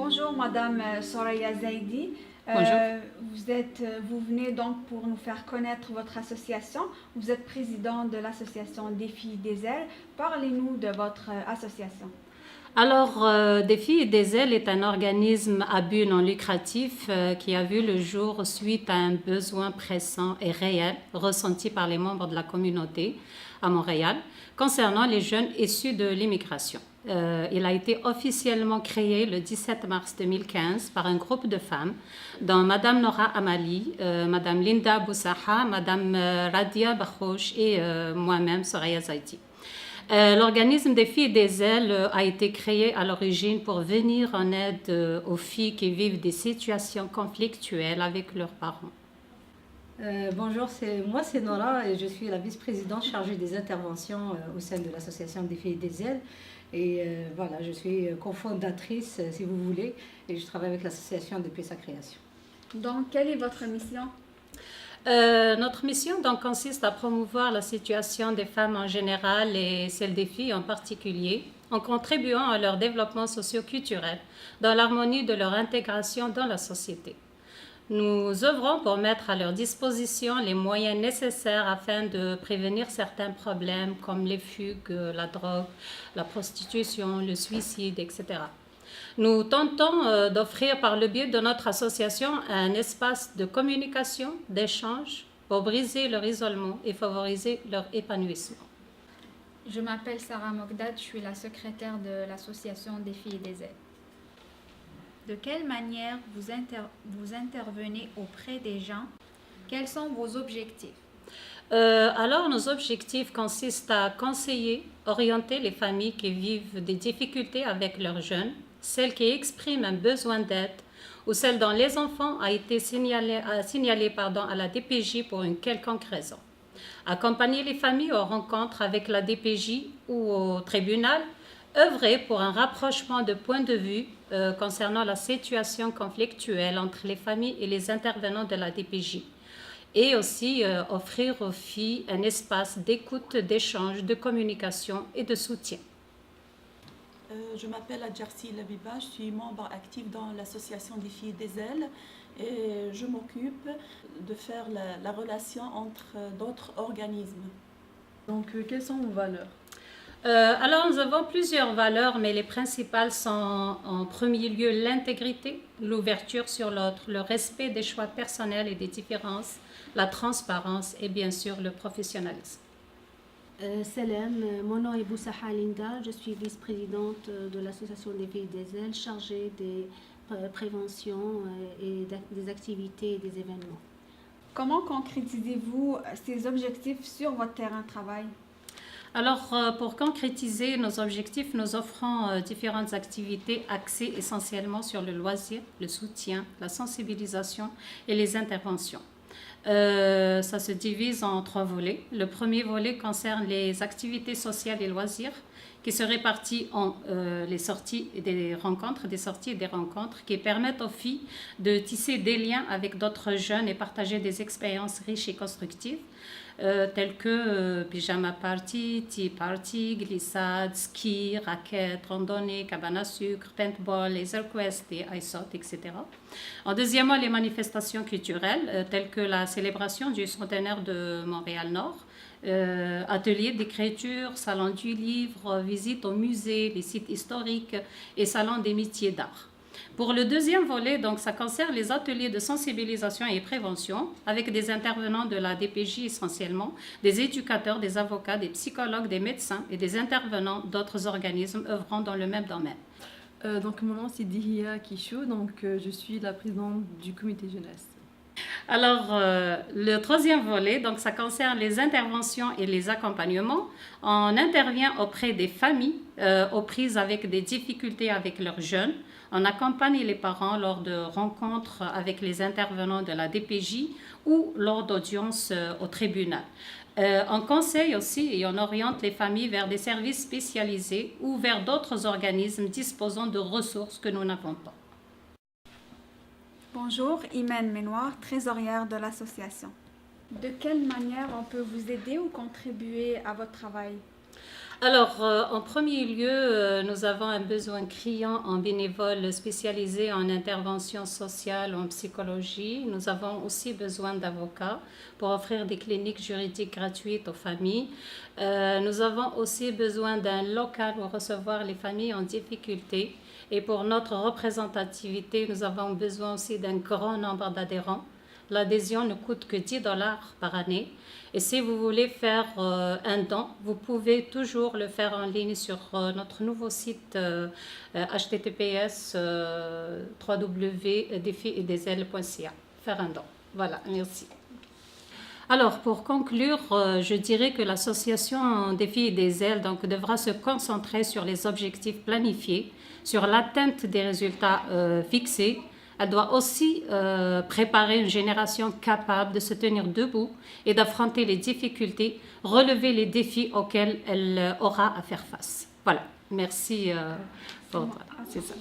Bonjour Madame Soraya Zaidi. Bonjour. Vous venez donc pour nous faire connaître votre association. Vous êtes présidente de l'association Défi des Ailes. Parlez-nous de votre association. Alors, Défi des Ailes est un organisme à but non lucratif qui a vu le jour suite à un besoin pressant et réel ressenti par les membres de la communauté à Montréal concernant les jeunes issus de l'immigration. Il a été officiellement créé le 17 mars 2015 par un groupe de femmes, dont Madame Nora Amali, Madame Linda Boussaha, Madame Radia Bakhosh et moi-même, Soraya Zaidi. L'organisme des filles des ailes a été créé à l'origine pour venir en aide aux filles qui vivent des situations conflictuelles avec leurs parents. Bonjour, c'est Nora et je suis la vice-présidente chargée des interventions au sein de l'association des filles des ailes. Et voilà, je suis cofondatrice, si vous voulez, et je travaille avec l'association depuis sa création. Donc, quelle est votre mission? Notre mission donc, consiste à promouvoir la situation des femmes en général et celle des filles en particulier, en contribuant à leur développement socio-culturel, dans l'harmonie de leur intégration dans la société. Nous œuvrons pour mettre à leur disposition les moyens nécessaires afin de prévenir certains problèmes comme les fugues, la drogue, la prostitution, le suicide, etc. Nous tentons d'offrir par le biais de notre association un espace de communication, d'échange pour briser leur isolement et favoriser leur épanouissement. Je m'appelle Sarah Mogdad, je suis la secrétaire de l'association des filles des ailes. De quelle manière vous intervenez auprès des gens? Quels sont vos objectifs? Alors, nos objectifs consistent à conseiller, orienter les familles qui vivent des difficultés avec leurs jeunes, celles qui expriment un besoin d'aide ou celles dont les enfants ont été signalés à la DPJ pour une quelconque raison. Accompagner les familles aux rencontres avec la DPJ ou au tribunal, œuvrer pour un rapprochement de points de vue concernant la situation conflictuelle entre les familles et les intervenants de la DPJ, et aussi offrir aux filles un espace d'écoute, d'échange, de communication et de soutien. Je m'appelle Adjarsi Labiba, je suis membre active dans l'association des filles des ailes et je m'occupe de faire la relation entre d'autres organismes. Donc, quelles sont vos valeurs? Alors, nous avons plusieurs valeurs, mais les principales sont en premier lieu l'intégrité, l'ouverture sur l'autre, le respect des choix personnels et des différences, la transparence et bien sûr le professionnalisme. Salam, mon nom est Boussaha Linda, je suis vice-présidente de l'association des filles des ailes, chargée des préventions et des activités et des événements. Comment concrétisez-vous ces objectifs sur votre terrain de travail? Alors, pour concrétiser nos objectifs, nous offrons différentes activités axées essentiellement sur le loisir, le soutien, la sensibilisation et les interventions. Ça se divise en 3 volets. Le premier volet concerne les activités sociales et loisirs qui se répartit en les sorties et des rencontres, des sorties et des rencontres qui permettent aux filles de tisser des liens avec d'autres jeunes et partager des expériences riches et constructives telles que pyjama party, tea party, glissade, ski, raquettes, randonnée, cabane à sucre, paintball, laser quest et ice out, etc. En deuxièmement, les manifestations culturelles telles que la célébration du centenaire de Montréal-Nord, ateliers d'écriture, salon du livre, visite au musée, les sites historiques et salon des métiers d'art. Pour le deuxième volet, donc, ça concerne les ateliers de sensibilisation et prévention avec des intervenants de la DPJ essentiellement, des éducateurs, des avocats, des psychologues, des médecins et des intervenants d'autres organismes œuvrant dans le même domaine. Donc, mon nom c'est Dihia Kishou, donc je suis la présidente du comité jeunesse. Alors, le troisième volet, donc, ça concerne les interventions et les accompagnements. On intervient auprès des familles aux prises avec des difficultés avec leurs jeunes. On accompagne les parents lors de rencontres avec les intervenants de la DPJ ou lors d'audiences au tribunal. On conseille aussi et on oriente les familles vers des services spécialisés ou vers d'autres organismes disposant de ressources que nous n'avons pas. Bonjour, Imen Ménoir, trésorière de l'association. De quelle manière on peut vous aider ou contribuer à votre travail? Alors, en premier lieu, nous avons un besoin criant en bénévoles spécialisés en intervention sociale, en psychologie. Nous avons aussi besoin d'avocats pour offrir des cliniques juridiques gratuites aux familles. Nous avons aussi besoin d'un local pour recevoir les familles en difficulté. Et pour notre représentativité, nous avons besoin aussi d'un grand nombre d'adhérents. L'adhésion ne coûte que $10 par année. Et si vous voulez faire un don, vous pouvez toujours le faire en ligne sur notre nouveau site https www.defietdesailes.ca. Faire un don. Voilà, merci. Alors, pour conclure, je dirais que l'association des filles et des ailes devra se concentrer sur les objectifs planifiés, sur l'atteinte des résultats fixés. Elle doit aussi préparer une génération capable de se tenir debout et d'affronter les difficultés, relever les défis auxquels elle aura à faire face. Voilà, merci pour... C'est ça.